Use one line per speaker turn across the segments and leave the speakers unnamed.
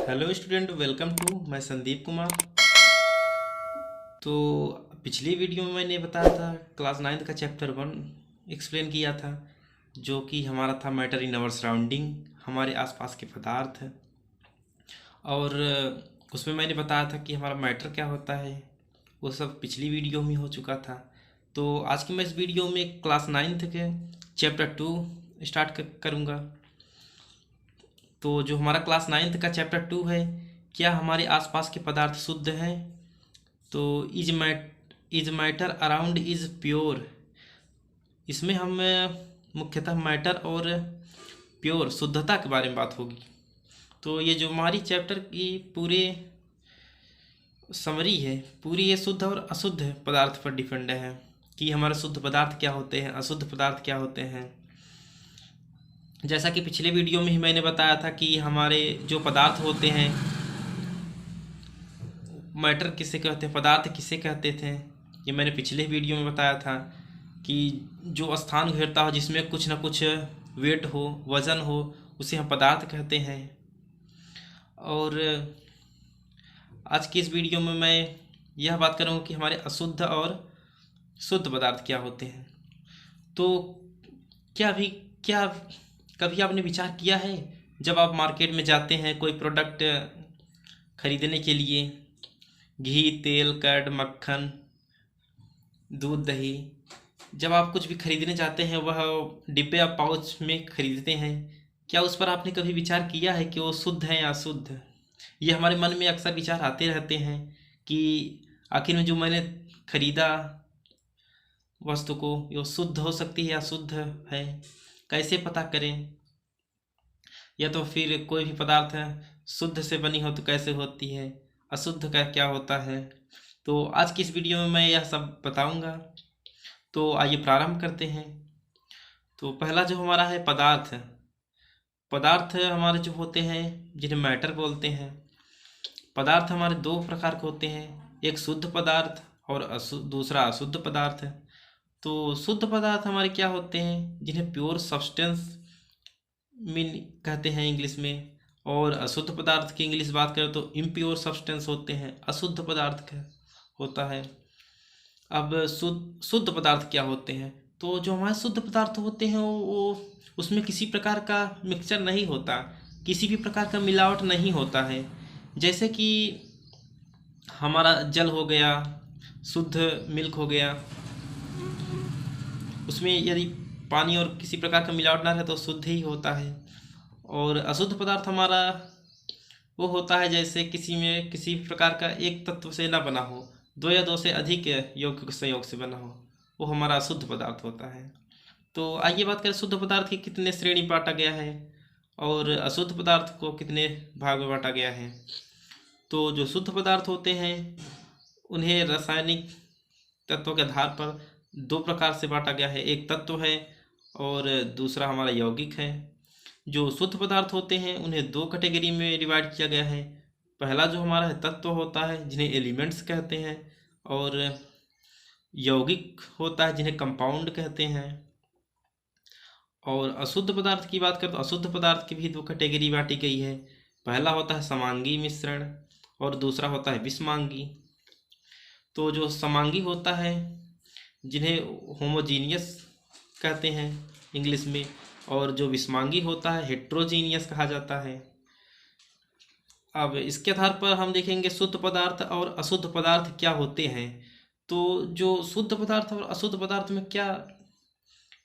Hello student, welcome to मैं संदीप कुमार। तो पिछली वीडियो में मैंने बताया था क्लास नाइन्थ का चैप्टर 1 एक्सप्लेन किया था, जो कि हमारा था मैटर इन आवर सराउंडिंग, हमारे आसपास के पदार्थ। और उसमें मैंने बताया था कि हमारा मैटर क्या होता है, वो सब पिछली वीडियो में हो चुका था। तो आज की मैं इस वीडियो में क्लास नाइन्थ के चैप्टर 2 स्टार्ट करूँगा। तो जो हमारा क्लास नाइन्थ का चैप्टर 2 है, क्या हमारे आसपास के पदार्थ शुद्ध हैं। तो is matter around is pure, इसमें हम मुख्यतः मैटर और प्योर शुद्धता के बारे में बात होगी। तो ये जो हमारी चैप्टर की पूरी समरी है, पूरी ये शुद्ध और अशुद्ध पदार्थ पर डिपेंड है कि हमारे शुद्ध पदार्थ क्या होते हैं, अशुद्ध पदार्थ क्या होते हैं। जैसा कि पिछले वीडियो में ही मैंने बताया था कि हमारे जो पदार्थ होते हैं, मैटर किसे कहते हैं, पदार्थ किसे कहते थे, ये मैंने पिछले वीडियो में बताया था कि जो स्थान घेरता हो, जिसमें कुछ ना कुछ वेट हो, वजन हो, उसे हम पदार्थ कहते हैं। और आज की इस वीडियो में मैं यह बात करूँगा कि हमारे अशुद्ध और शुद्ध पदार्थ क्या होते हैं। तो क्या कभी आपने विचार किया है, जब आप मार्केट में जाते हैं कोई प्रोडक्ट खरीदने के लिए, घी, तेल, कर्ड, मक्खन, दूध, दही, जब आप कुछ भी खरीदने जाते हैं वह डिब्बे या पाउच में खरीदते हैं, क्या उस पर आपने कभी विचार किया है कि वो शुद्ध है या अशुद्ध। ये हमारे मन में अक्सर विचार आते रहते हैं कि आखिर में जो मैंने खरीदा वस्तु को, वो शुद्ध हो सकती है या अशुद्ध है, कैसे पता करें। या तो फिर कोई भी पदार्थ है शुद्ध से बनी हो तो कैसे होती है, अशुद्ध का क्या होता है। तो आज की इस वीडियो में मैं यह सब बताऊंगा। तो आइए प्रारंभ करते हैं। तो पहला जो हमारा है पदार्थ। पदार्थ हमारे जो होते हैं, जिन्हें मैटर बोलते हैं। पदार्थ हमारे दो प्रकार के होते हैं, एक शुद्ध पदार्थ और दूसरा अशुद्ध पदार्थ है। तो शुद्ध पदार्थ हमारे क्या होते हैं, जिन्हें प्योर सब्सटेंस मीन कहते हैं इंग्लिश में। और अशुद्ध पदार्थ की इंग्लिश बात करें तो इम्प्योर सब्सटेंस होते हैं, अशुद्ध पदार्थ का होता है। अब शुद्ध पदार्थ क्या होते हैं। तो जो हमारे शुद्ध पदार्थ होते हैं वो उसमें किसी प्रकार का मिक्सचर नहीं होता, किसी भी प्रकार का मिलावट नहीं होता है। जैसे कि हमारा जल हो गया, शुद्ध मिल्क हो गया, उसमें यदि पानी और किसी प्रकार का मिलावट ना रहे तो शुद्ध ही होता है। और अशुद्ध पदार्थ हमारा वो होता है जैसे किसी में किसी प्रकार का एक तत्व से ना बना हो, दो या दो से अधिक यौगिक संयोग से बना हो, वो हमारा अशुद्ध पदार्थ होता है। तो आइए बात करें शुद्ध पदार्थ की कितने श्रेणी बांटा गया है और अशुद्ध पदार्थ को कितने भाग में बांटा गया है। तो जो शुद्ध पदार्थ होते हैं उन्हें रासायनिक तत्वों के आधार पर दो प्रकार से बांटा गया है, एक तत्व है और दूसरा हमारा यौगिक है। जो शुद्ध पदार्थ होते हैं उन्हें दो कैटेगरी में डिवाइड किया गया है। पहला जो हमारा है तत्व होता है, जिन्हें एलिमेंट्स कहते हैं, और यौगिक होता है, जिन्हें कंपाउंड कहते हैं। और अशुद्ध पदार्थ की बात करें तो अशुद्ध पदार्थ की भी दो कैटेगरी बांटी गई है। पहला होता है समांगी मिश्रण और दूसरा होता है विषमांगी। तो जो समांगी होता है, जिन्हें होमोजीनियस कहते हैं इंग्लिश में, और जो विषमांगी होता है हेट्रोजीनियस कहा जाता है। अब इसके आधार पर हम देखेंगे शुद्ध पदार्थ और अशुद्ध पदार्थ क्या होते हैं। तो जो शुद्ध पदार्थ और अशुद्ध पदार्थ में क्या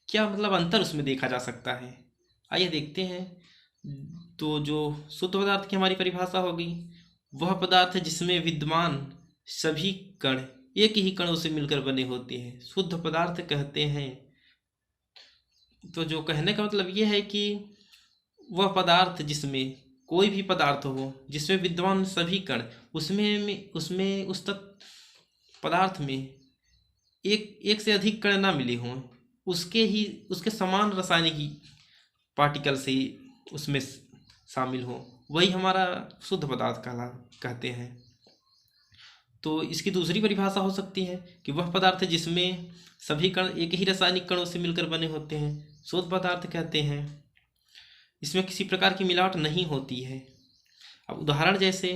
क्या मतलब अंतर उसमें देखा जा सकता है, आइए देखते हैं। तो जो शुद्ध पदार्थ की हमारी परिभाषा होगी, वह पदार्थ है जिसमें विद्यमान सभी कण एक ही कणों से मिलकर बने होते हैं, शुद्ध पदार्थ कहते हैं। तो जो कहने का मतलब ये है कि वह पदार्थ जिसमें कोई भी पदार्थ हो, जिसमें विद्यमान सभी कण उसमें उस पदार्थ में एक से अधिक कण ना मिले हों, उसके समान रासायनिक पार्टिकल से उसमें शामिल हो, वही हमारा शुद्ध पदार्थ कहते हैं। तो इसकी दूसरी परिभाषा हो सकती है कि वह पदार्थ जिसमें सभी कण एक ही रासायनिक कणों से मिलकर बने होते हैं, शुद्ध पदार्थ कहते हैं। इसमें किसी प्रकार की मिलावट नहीं होती है। अब उदाहरण जैसे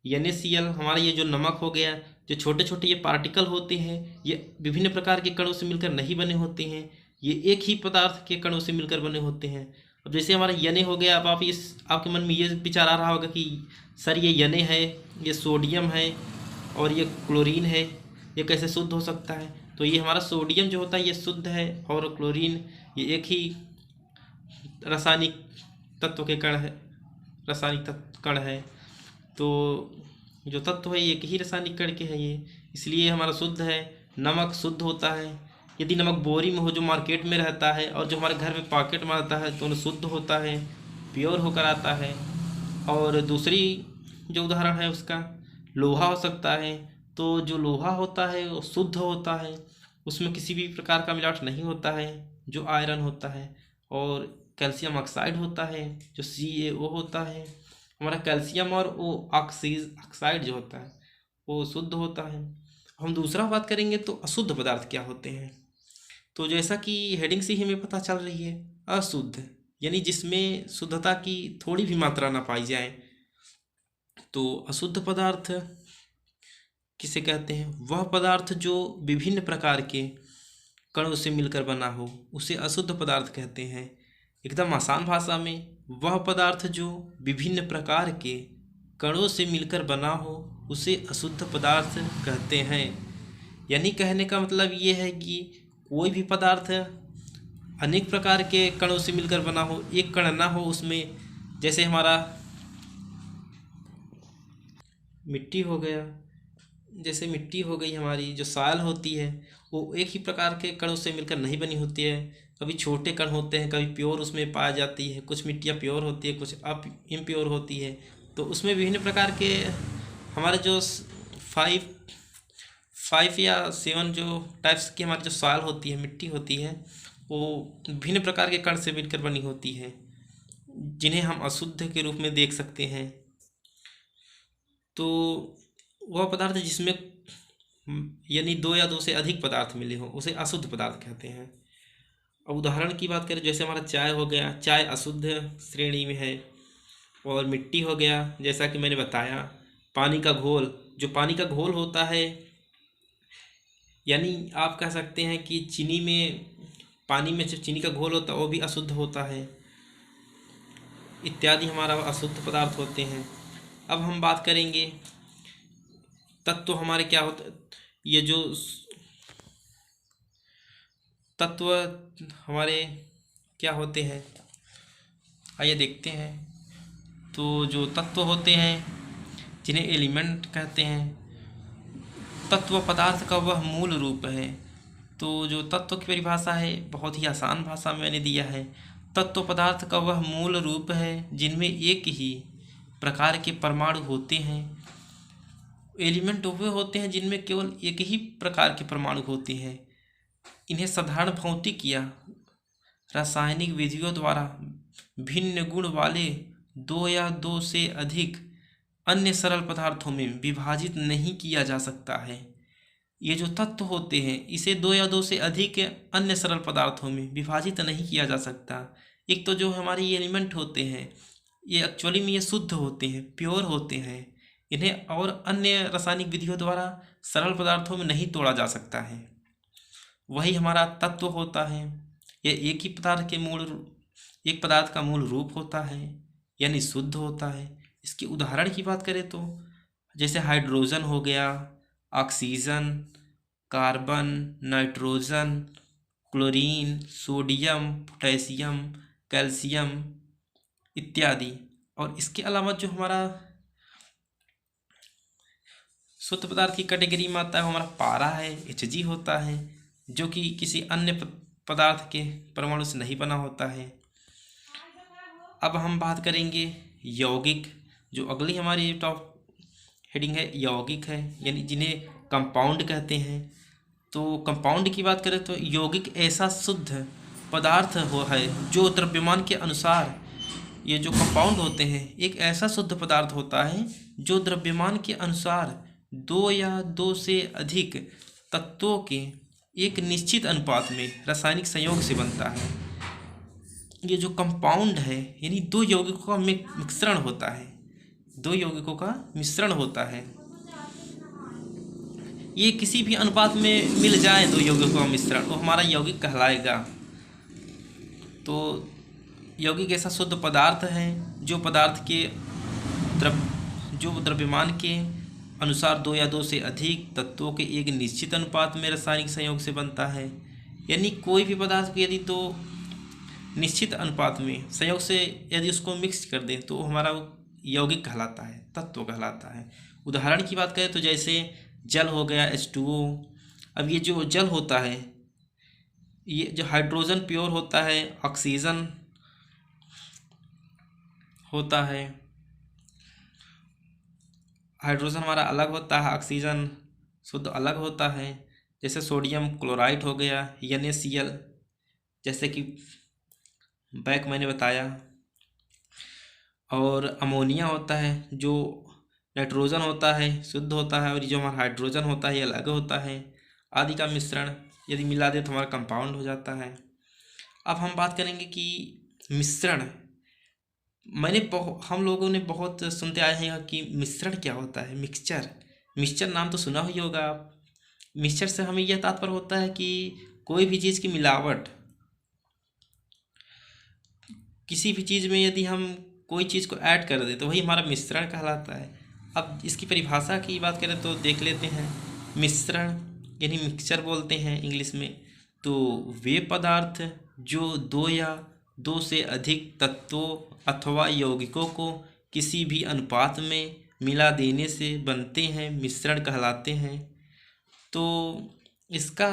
NaCl, हमारा ये जो नमक हो गया, जो छोटे छोटे ये पार्टिकल होते हैं, ये विभिन्न प्रकार के कणों से मिलकर नहीं बने होते हैं, ये एक ही पदार्थ के कणों से मिलकर बने होते हैं। अब जैसे हमारा Na हो गया, अब आप इस आपके मन में ये विचार आ रहा होगा कि सर ये Na है, ये सोडियम है और ये क्लोरीन है, ये कैसे शुद्ध हो सकता है? तो ये हमारा सोडियम जो होता है ये शुद्ध है, और क्लोरीन ये एक ही रासायनिक तत्व के कण है, रासायनिक कण है। तो जो तत्व है ये एक ही रासायनिक कण के हैं ये, इसलिए हमारा शुद्ध है। नमक शुद्ध होता है। यदि नमक बोरी में हो जो मार्केट में रहता है, और जो हमारे घर में पॉकेट में आता है, तो उन्हें शुद्ध होता है, प्योर होकर आता है। और दूसरी जो उदाहरण है उसका लोहा हो सकता है। तो जो लोहा होता है वो शुद्ध होता है, उसमें किसी भी प्रकार का मिलावट नहीं होता है, जो आयरन होता है। और कैल्शियम ऑक्साइड होता है, जो CaO होता है। हमारा कैल्शियम और वो ऑक्साइड जो होता है वो शुद्ध होता है। हम दूसरा बात करेंगे तो अशुद्ध पदार्थ क्या होते हैं। तो जैसा कि हेडिंग से ही हमें पता चल रही है, अशुद्ध यानी जिसमें शुद्धता की थोड़ी भी मात्रा ना पाई जाए। तो अशुद्ध पदार्थ किसे कहते हैं? वह पदार्थ जो विभिन्न प्रकार के कणों से मिलकर बना हो, उसे अशुद्ध पदार्थ कहते हैं। एकदम आसान भाषा में, वह पदार्थ जो विभिन्न प्रकार के कणों से मिलकर बना हो, उसे अशुद्ध पदार्थ कहते हैं। यानी कहने का मतलब ये है कि कोई भी पदार्थ अनेक प्रकार के कणों से मिलकर बना हो, एक कण ना हो उसमें। जैसे हमारा मिट्टी हो गया, जैसे मिट्टी हो गई, हमारी जो सॉइल होती है वो एक ही प्रकार के कणों से मिलकर नहीं बनी होती है। कभी छोटे कण होते हैं, कभी प्योर उसमें पाया जाती है। कुछ मिट्टियाँ प्योर होती है, कुछ इम्प्योर होती है। तो उसमें विभिन्न प्रकार के हमारे जो 5 या 7 जो टाइप्स की हमारी जो सॉइल होती है, मिट्टी होती है, वो भिन्न प्रकार के कण से मिलकर बनी होती है, जिन्हें हम अशुद्ध के रूप में देख सकते हैं। तो वह पदार्थ जिसमें यानी 2 या 2 से अधिक पदार्थ मिले हो, उसे अशुद्ध पदार्थ कहते हैं। अब उदाहरण की बात करें, जैसे हमारा चाय हो गया, चाय अशुद्ध श्रेणी में है। और मिट्टी हो गया, जैसा कि मैंने बताया। पानी का घोल, जो पानी का घोल होता है, यानी आप कह सकते हैं कि चीनी में, पानी में जो चीनी का घोल होता है वो भी अशुद्ध होता है, इत्यादि हमारा अशुद्ध पदार्थ होते हैं। अब हम बात करेंगे तत्व हमारे क्या होते, ये जो तत्व हमारे क्या होते हैं, आइए देखते हैं। तो जो तत्व होते हैं, जिन्हें एलिमेंट कहते हैं, तत्व पदार्थ का वह मूल रूप है। तो जो तत्व की परिभाषा है बहुत ही आसान भाषा में मैंने दिया है। तत्व पदार्थ का वह मूल रूप है जिनमें एक ही प्रकार के परमाणु होते हैं। एलिमेंट वे होते हैं जिनमें केवल एक ही प्रकार के परमाणु होते हैं। इन्हें साधारण भौतिक या रासायनिक विधियों द्वारा भिन्न गुण वाले 2 या 2 से अधिक अन्य सरल पदार्थों में विभाजित नहीं किया जा सकता है। ये जो तत्व होते हैं, इसे 2 या 2 से अधिक अन्य सरल पदार्थों में विभाजित नहीं किया जा सकता। एक तो जो हमारे ये एलिमेंट होते हैं, ये एक्चुअली में ये शुद्ध होते हैं, प्योर होते हैं। इन्हें और अन्य रासायनिक विधियों द्वारा सरल पदार्थों में नहीं तोड़ा जा सकता है। वही हमारा तत्व होता है। यह एक पदार्थ का मूल रूप होता है, यानी शुद्ध होता है। इसके उदाहरण की बात करें तो जैसे हाइड्रोजन हो गया, oxygen, carbon, nitrogen, chlorine, sodium, potassium, calcium इत्यादि। और इसके अलावा जो हमारा शुद्ध पदार्थ की कैटेगरी में आता है, वो हमारा पारा है, Hg होता है, जो कि किसी अन्य पदार्थ के परमाणु से नहीं बना होता है। अब हम बात करेंगे यौगिक, जो अगली हमारी टॉप हेडिंग है, यौगिक है, यानी जिन्हें कंपाउंड कहते हैं। तो कंपाउंड की बात करें तो यौगिक ऐसा शुद्ध पदार्थ है जो द्रव्यमान के अनुसार, ये जो कंपाउंड होते हैं, एक ऐसा शुद्ध पदार्थ होता है जो द्रव्यमान के अनुसार 2 या 2 से अधिक तत्वों के एक निश्चित अनुपात में रासायनिक संयोग से बनता है। ये जो कंपाउंड है, यानी 2 यौगिकों का मिश्रण होता है, दो यौगिकों का मिश्रण होता है। ये किसी भी अनुपात में मिल जाए दो यौगिकों का मिश्रण, वो हमारा यौगिक कहलाएगा। तो यौगिक ऐसा शुद्ध पदार्थ है जो पदार्थ के द्रव्यमान के अनुसार दो या दो से अधिक तत्वों के एक निश्चित अनुपात में रासायनिक संयोग से बनता है। यानी कोई भी पदार्थ को यदि दो निश्चित अनुपात में संयोग से यदि उसको मिक्स कर दें तो हमारा यौगिक कहलाता है, तत्व कहलाता है। उदाहरण की बात करें तो जैसे जल हो गया H2O। अब ये जो जल होता है, ये जो हाइड्रोजन प्योर होता है, ऑक्सीजन होता है, हाइड्रोजन हमारा अलग होता है, ऑक्सीजन शुद्ध अलग होता है। जैसे सोडियम क्लोराइड हो गया NaCl, जैसे कि बैक मैंने बताया। और अमोनिया होता है जो नाइट्रोजन होता है, शुद्ध होता है, और जो हमारा हाइड्रोजन होता है ये अलग होता है। आदि का मिश्रण यदि मिला दे तो हमारा कंपाउंड हो जाता है। अब हम बात करेंगे कि मिश्रण। हम लोगों ने बहुत सुनते आए हैं कि मिश्रण क्या होता है। मिक्सचर नाम तो सुना ही होगा आप। मिक्सचर से हमें यह तात्पर्य होता है कि कोई भी चीज़ की मिलावट, किसी भी चीज़ में यदि हम कोई चीज़ को ऐड कर दें तो वही हमारा मिश्रण कहलाता है। अब इसकी परिभाषा की बात करें तो देख लेते हैं। मिश्रण यानी मिक्सचर बोलते हैं इंग्लिश में, तो वे पदार्थ जो दो या दो से अधिक तत्वों अथवा यौगिकों को किसी भी अनुपात में मिला देने से बनते हैं, मिश्रण कहलाते हैं। तो इसका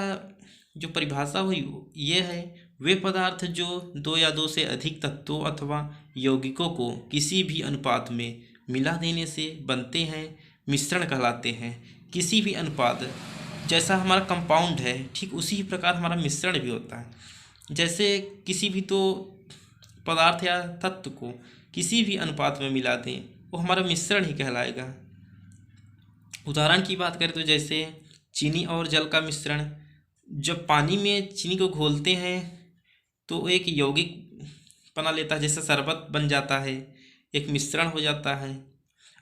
जो परिभाषा हुई ये है, वे पदार्थ जो दो या दो से अधिक तत्वों अथवा यौगिकों को किसी भी अनुपात में मिला देने से बनते हैं, मिश्रण कहलाते हैं। किसी भी अनुपात, जैसा हमारा कंपाउंड है ठीक उसी ही प्रकार हमारा मिश्रण भी होता है। जैसे किसी भी दो पदार्थ या तत्व को किसी भी अनुपात में मिला दें वो हमारा मिश्रण ही कहलाएगा। उदाहरण की बात करें तो जैसे चीनी और जल का मिश्रण। जब पानी में चीनी को घोलते हैं तो एक यौगिक बना लेता है, जैसे शरबत बन जाता है, एक मिश्रण हो जाता है।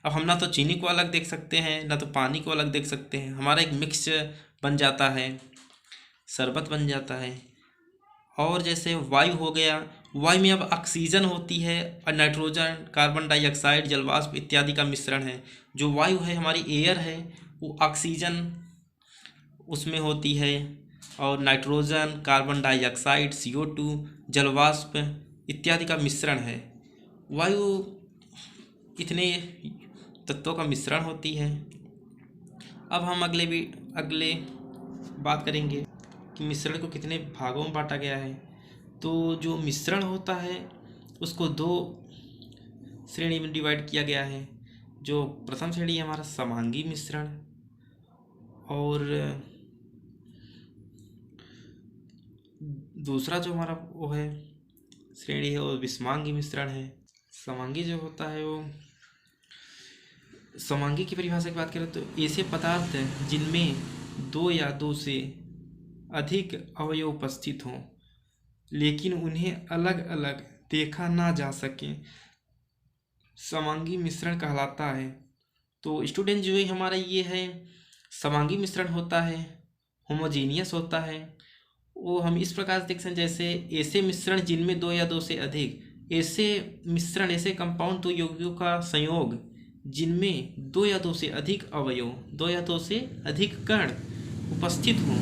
अब हम ना तो चीनी को अलग देख सकते हैं ना तो पानी को अलग देख सकते हैं, हमारा एक मिक्स बन जाता है, शरबत बन जाता है। और जैसे वायु हो गया, वायु में अब ऑक्सीजन होती है और नाइट्रोजन, कार्बन डाइऑक्साइड, जलवाष्प इत्यादि का मिश्रण है। जो वायु है हमारी एयर है, वो ऑक्सीजन उसमें होती है, और नाइट्रोजन, कार्बन डाइऑक्साइड, CO2, जलवाष्प इत्यादि का मिश्रण है। वायु इतने तत्वों का मिश्रण होती है। अब हम अगले बात करेंगे कि मिश्रण को कितने भागों में बांटा गया है। तो जो मिश्रण होता है उसको दो श्रेणी में डिवाइड किया गया है। जो प्रथम श्रेणी है हमारा समांगी मिश्रण, और दूसरा जो हमारा वो है श्रेणी है वो विषमांगी मिश्रण है। समांगी जो होता है वो, समांगी की परिभाषा की बात करें तो ऐसे पदार्थ हैं जिनमें दो या दो से अधिक अवयव उपस्थित हों लेकिन उन्हें अलग अलग देखा ना जा सके, समांगी मिश्रण कहलाता है। तो स्टूडेंट जो है हमारा ये है, समांगी मिश्रण होता है, होमोजीनियस होता है। वो हम इस प्रकार से देख सकते हैं, जैसे ऐसे मिश्रण जिनमें दो या दो से अधिक, ऐसे मिश्रण, ऐसे कंपाउंड दो यौगिकों का संयोग जिनमें दो या दो से अधिक अवयव, दो या दो से अधिक कण उपस्थित हों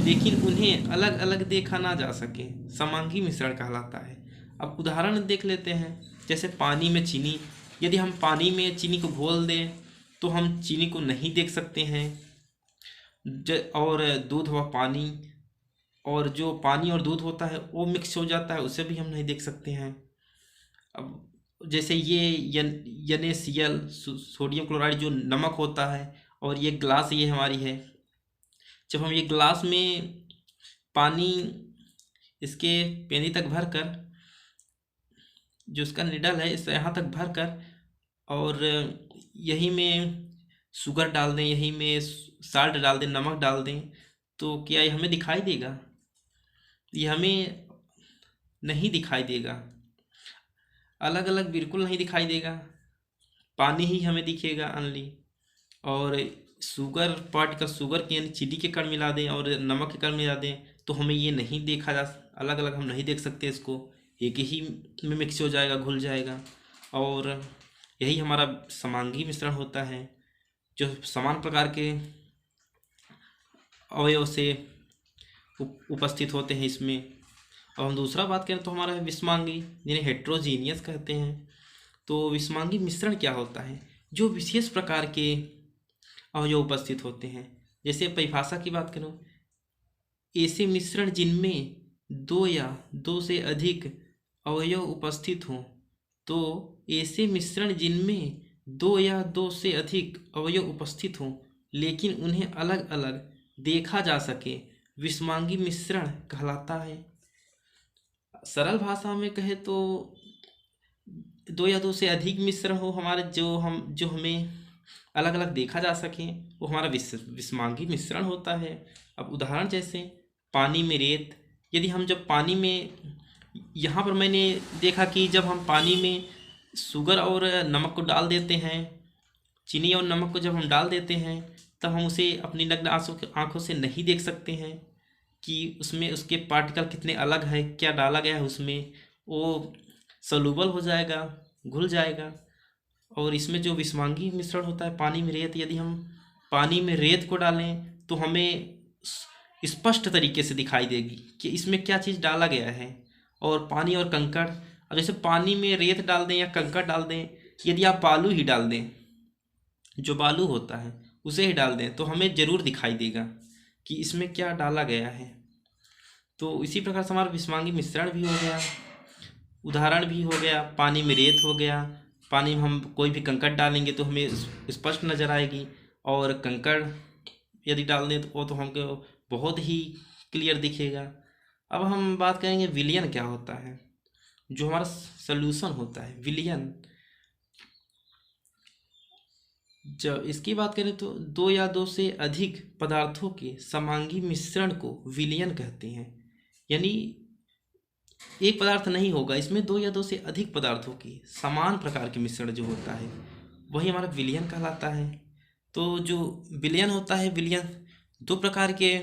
लेकिन उन्हें अलग अलग देखा ना जा सके, समांगी मिश्रण कहलाता है। अब उदाहरण देख लेते हैं। जैसे पानी में चीनी, यदि हम पानी में चीनी को घोल दें तो हम चीनी को नहीं देख सकते हैं। और दूध व पानी, और जो पानी और दूध होता है वो मिक्स हो जाता है, उसे भी हम नहीं देख सकते हैं। अब जैसे ये NaCl, सोडियम क्लोराइड जो नमक होता है, और ये ग्लास ये हमारी है। जब हम ये ग्लास में पानी इसके पेनी तक भर कर, जो इसका निडल है इस यहाँ तक भर कर, और यही में शुगर डाल दें, यही में साल्ट डाल दें, नमक डाल दें, तो क्या ये हमें दिखाई देगा? ये हमें नहीं दिखाई देगा, अलग अलग बिल्कुल नहीं दिखाई देगा। पानी ही हमें दिखेगा अनली। और शुगर पार्टिकल, शुगर के यानी चीनी के कण मिला दें और नमक के कण मिला दें तो हमें ये नहीं देखा जा, अलग अलग हम नहीं देख सकते इसको, एक ही में मिक्स हो जाएगा, घुल जाएगा। और यही हमारा समांगी मिश्रण होता है जो समान प्रकार के अवयव से उपस्थित होते हैं इसमें। और हम दूसरा बात करें तो हमारा है विषमांगी, जिन्हें हेट्रोजीनियस कहते हैं। तो विषमांगी मिश्रण क्या होता है? जो विशेष प्रकार के अवयव उपस्थित होते हैं। जैसे परिभाषा की बात करूं, ऐसे मिश्रण जिनमें दो या दो से अधिक अवयव उपस्थित हों। तो ऐसे मिश्रण जिनमें दो या दो से अधिक अवयव उपस्थित हों लेकिन उन्हें अलग अलग देखा जा सके, विषमांगी मिश्रण कहलाता है। सरल भाषा में कहे तो दो या दो से अधिक मिश्रण हो हमारे, जो हमें अलग अलग देखा जा सके, वो हमारा विषमांगी मिश्रण होता है। अब उदाहरण जैसे पानी में रेत, यदि हम जब पानी में, यहाँ पर मैंने देखा कि जब हम पानी में शुगर और नमक को डाल देते हैं, चीनी और नमक को जब हम डाल देते हैं तब हम उसे अपनी नग्न आँखों से नहीं देख सकते हैं कि उसमें उसके पार्टिकल कितने अलग है, क्या डाला गया है उसमें। वो सॉल्यूबल हो जाएगा, घुल जाएगा। और इसमें जो विषमांगी मिश्रण होता है पानी में रेत, यदि हम पानी में रेत को डालें तो हमें स्पष्ट तरीके से दिखाई देगी कि इसमें क्या चीज़ डाला गया है। और पानी और कंकड़, अब जैसे पानी में रेत डाल दें या कंकड़ डाल दें, यदि आप बालू ही डाल दें, जो बालू होता है उसे ही डाल दें, तो हमें ज़रूर दिखाई देगा कि इसमें क्या डाला गया है। तो इसी प्रकार से हमारा विषमांगी मिश्रण भी हो गया, उदाहरण भी हो गया, पानी में रेत हो गया। पानी में हम कोई भी कंकड़ डालेंगे तो हमें स्पष्ट नज़र आएगी, और कंकड़ यदि डाल दें तो वो तो हमको बहुत ही क्लियर दिखेगा। अब हम बात करेंगे विलयन क्या होता है। जो हमारा सॉल्यूशन होता है विलयन, जब इसकी बात करें तो दो या दो से अधिक पदार्थों के समांगी मिश्रण को विलयन कहते हैं। यानी एक पदार्थ नहीं होगा, इसमें दो या दो से अधिक पदार्थों की समान प्रकार के मिश्रण जो होता है वही हमारा विलयन कहलाता है। तो जो विलयन होता है, विलयन दो प्रकार के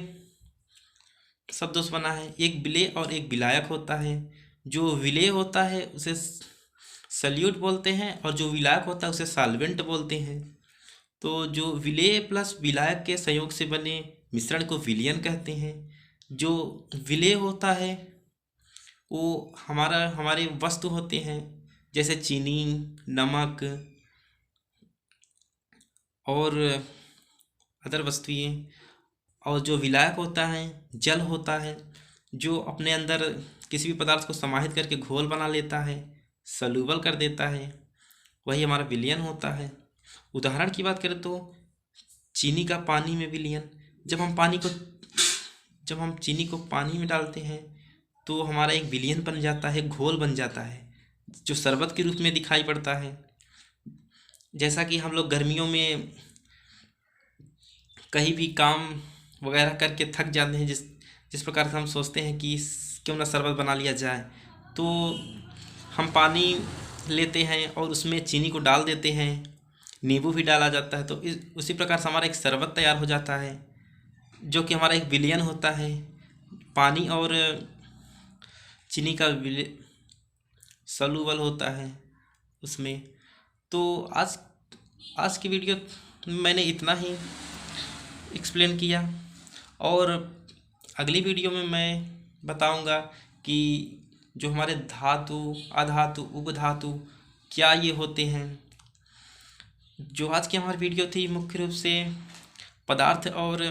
शब्दों से बना है, एक विलेय और एक विलायक होता है। जो विलेय होता है उसे सल्यूट बोलते हैं और जो विलायक होता है उसे सॉल्वेंट बोलते हैं। तो जो विलेय प्लस विलायक के संयोग से बने मिश्रण को विलयन कहते हैं। जो विलेय होता है वो हमारे वस्तु होते हैं, जैसे चीनी, नमक और अदर वस्तुएं। और जो विलायक होता है जल होता है, जो अपने अंदर किसी भी पदार्थ को समाहित करके घोल बना लेता है, सॉल्यूबल कर देता है, वही हमारा विलयन होता है। उदाहरण की बात करें तो चीनी का पानी में विलयन, जब हम चीनी को पानी में डालते हैं तो हमारा एक विलयन बन जाता है, घोल बन जाता है, जो शरबत के रूप में दिखाई पड़ता है। जैसा कि हम लोग गर्मियों में कहीं भी काम वगैरह करके थक जाते हैं, जिस प्रकार से हम सोचते हैं कि क्यों ना शरबत बना लिया जाए, तो हम पानी लेते हैं और उसमें चीनी को डाल देते हैं, नींबू भी डाला जाता है, तो उसी प्रकार से हमारा एक शरबत तैयार हो जाता है, जो कि हमारा एक विलयन होता है। पानी और चीनी का सॉल्यूबल होता है उसमें। तो आज की वीडियो मैंने इतना ही एक्सप्लेन किया, और अगली वीडियो में मैं बताऊंगा कि जो हमारे धातु, अधातु, उपधातु क्या ये होते हैं। जो आज की हमारी वीडियो थी मुख्य रूप से पदार्थ और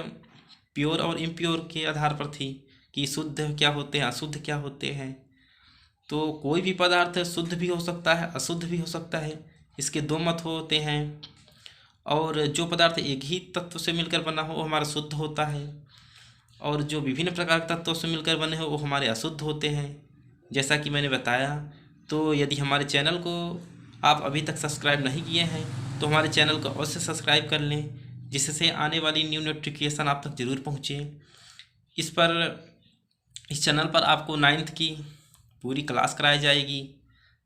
प्योर और इम्प्योर के आधार पर थी कि शुद्ध क्या होते हैं, अशुद्ध क्या होते हैं। तो कोई भी पदार्थ शुद्ध भी हो सकता है, अशुद्ध भी हो सकता है, इसके दो मत होते हैं। और जो पदार्थ एक ही तत्व से मिलकर बना हो वो हमारा शुद्ध होता है, और जो विभिन्न प्रकार के तत्वों से मिलकर बने हो वो हमारे अशुद्ध होते हैं, जैसा कि मैंने बताया। तो यदि हमारे चैनल को आप अभी तक सब्सक्राइब नहीं किए हैं तो हमारे चैनल को अवश्य सब्सक्राइब कर लें, जिससे आने वाली न्यू नोटिफिकेशन आप तक ज़रूर पहुँचे। इस चैनल पर आपको 9th की पूरी क्लास कराई जाएगी,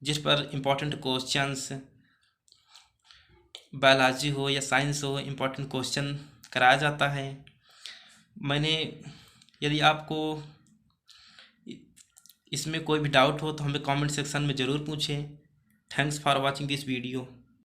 जिस पर इम्पोर्टेंट क्वेश्चंस बायोलॉजी हो या साइंस हो, इम्पोर्टेंट क्वेश्चन कराया जाता है। मैंने यदि आपको इसमें कोई भी डाउट हो तो हमें कमेंट सेक्शन में ज़रूर पूछें। Thanks for watching this video.